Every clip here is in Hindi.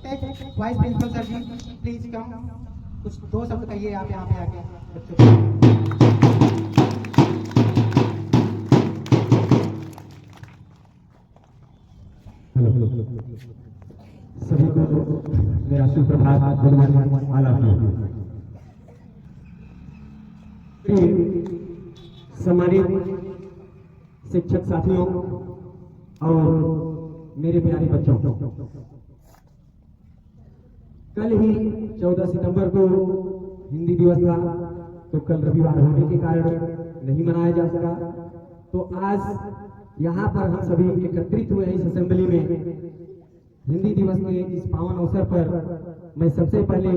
Vice principal sir ji please come, कुछ दो शब्द कहिए आप यहाँ पे आके बच्चों को। सभी को मेरा सुप्रभात, गुड मॉर्निंग, आला। सम्मानित शिक्षक साथियों और मेरे प्यारे बच्चों, कल ही 14 सितंबर को हिंदी दिवस था, तो कल रविवार होने के कारण नहीं मनाया जा सका। तो आज यहाँ पर हम सभी एकत्रित हुए हैं इस असेंबली में हिंदी दिवस के इस पावन अवसर पर। मैं सबसे पहले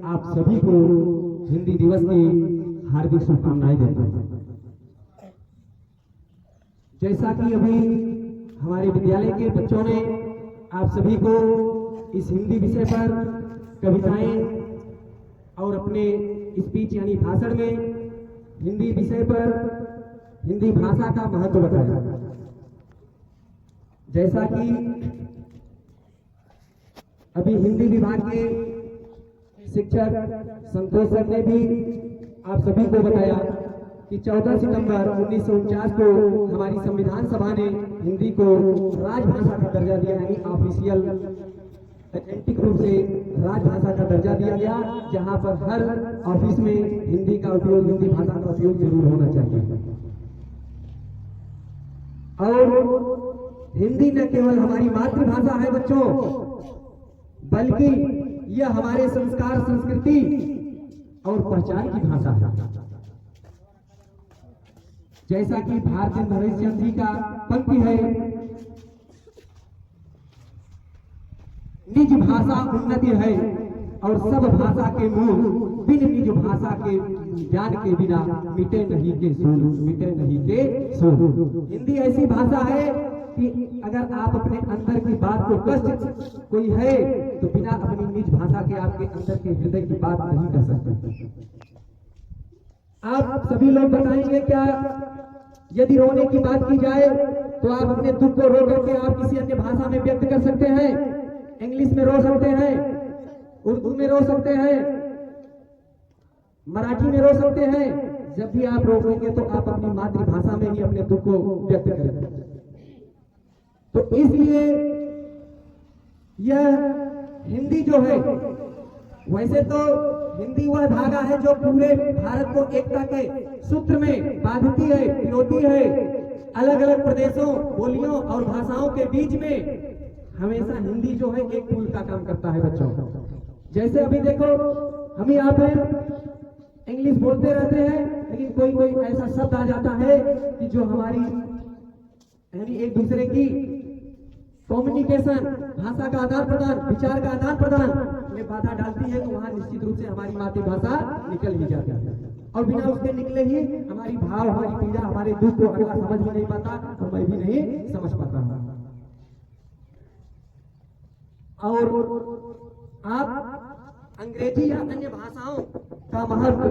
आप सभी को हिंदी दिवस की हार्दिक शुभकामनाएं देता हूँ। जैसा कि अभी हमारे विद्यालय के बच्चों ने आप सभी को इस हिंदी विषय पर कविताएं और अपने स्पीच यानी भाषण में हिंदी विषय पर हिंदी भाषा का महत्व बताया, जैसा कि अभी हिंदी विभाग के शिक्षक संतोष सर ने भी आप सभी को बताया कि 14 सितंबर 1949 को हमारी संविधान सभा ने हिंदी को राजभाषा का दर्जा दिया, यानी ऑफिशियल एथेंटिक रूप से राजभाषा का दर्जा दिया गया, जहां पर हर ऑफिस में हिंदी का उपयोग, हिंदी भाषा का उपयोग जरूर होना चाहिए। और हिंदी न केवल हमारी मातृभाषा है बच्चों, बल्कि यह हमारे संस्कार, संस्कृति और पहचान की भाषा है। जैसा कि भारतेंद्र हरिश्चंद्र जी का पंक्ति है, निज भाषा उन्नति है और सब भाषा के मूल, बिन निज भाषा के ज्ञान के बिना मिटे नहीं के सूल, मिटे नहीं के सूल। हिंदी ऐसी भाषा है कि अगर आप अपने अंदर की बात को कष्ट कोई है तो बिना अपनी निज भाषा के आपके अंदर के हृदय की बात नहीं कर सकते। आप सभी लोग बताएंगे क्या, यदि रोने की बात की जाए तो आप अपने दुख को रो करके आप किसी अन्य भाषा में व्यक्त कर सकते हैं? इंग्लिश में रो सकते हैं, उर्दू में रो सकते हैं, मराठी में रो सकते हैं। जब भी आप रोएंगे तो आप अपनी मातृभाषा में ही अपने दुख को व्यक्त करेंगे। तो इसलिए यह हिंदी जो है, वैसे तो हिंदी वह धागा है जो पूरे भारत को एकता के सूत्र में बांधती है, पिरोती है। अलग अलग प्रदेशों, बोलियों और भाषाओं के बीच में हमेशा हिंदी जो है एक पुल का काम करता है बच्चों। जैसे अभी देखो, हम ही आप हैं, इंग्लिश बोलते रहते हैं, लेकिन कोई कोई ऐसा शब्द आ जाता है कि जो हमारी यानी एक दूसरे की कम्युनिकेशन, भाषा का आदान प्रदान, विचार का आदान प्रदान में बाधा डालती है, तो वहां निश्चित रूप से हमारी मातृभाषा निकल ही जाती है। और बिना उसके निकले ही हमारी भाव, हमारी पीड़ा, हमारे दुख को अगला समझ भी नहीं पाता और मैं भी नहीं समझ पाता। और आप अंग्रेजी या अन्य भाषाओं का महत्व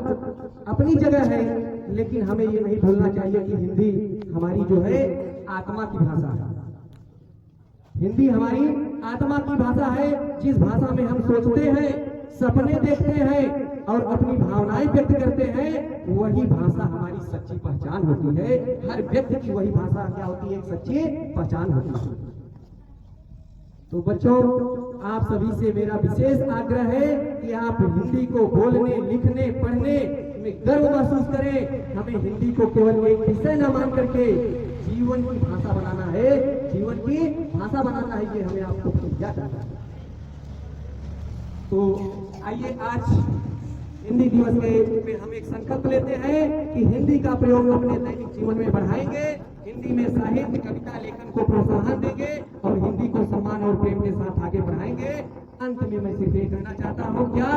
अपनी जगह है, लेकिन हमें ये नहीं भूलना चाहिए कि हिंदी हमारी जो है आत्मा की भाषा है। हिंदी हमारी आत्मा की भाषा है, जिस भाषा में हम सोचते हैं, सपने देखते हैं और अपनी भावनाएं व्यक्त करते हैं, वही भाषा हमारी सच्ची पहचान होती है। हर व्यक्ति की वही भाषा क्या होती है? एक सच्ची पहचान होती है। तो बच्चों, आप सभी से मेरा विशेष आग्रह है कि आप हिंदी को बोलने, लिखने, पढ़ने में गर्व महसूस करें। हमें हिंदी को केवल एक विषय न मान करके जीवन की भाषा बनाना है, जीवन की भाषा बनाना है, ये हमें आपको याद रखना है। तो आइए आज हिंदी दिवस के हम एक संकल्प लेते हैं कि हिंदी का प्रयोग अपने दैनिक जीवन में बढ़ाएंगे, हिंदी में साहित्य, कविता लेखन को प्रोत्साहन देंगे और हिंदी को सम्मान और प्रेम के साथ आगे बढ़ाएंगे। अंत में मैं सिर्फ ये कहना चाहता हूँ क्या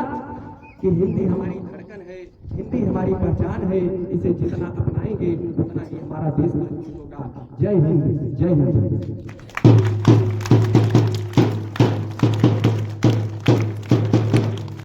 कि हिंदी हमारी धड़कन है, हिंदी हमारी पहचान है। इसे जितना अपनाएंगे उतना ही हमारा देश मजबूत होगा। जय हिंद, जय हिंद।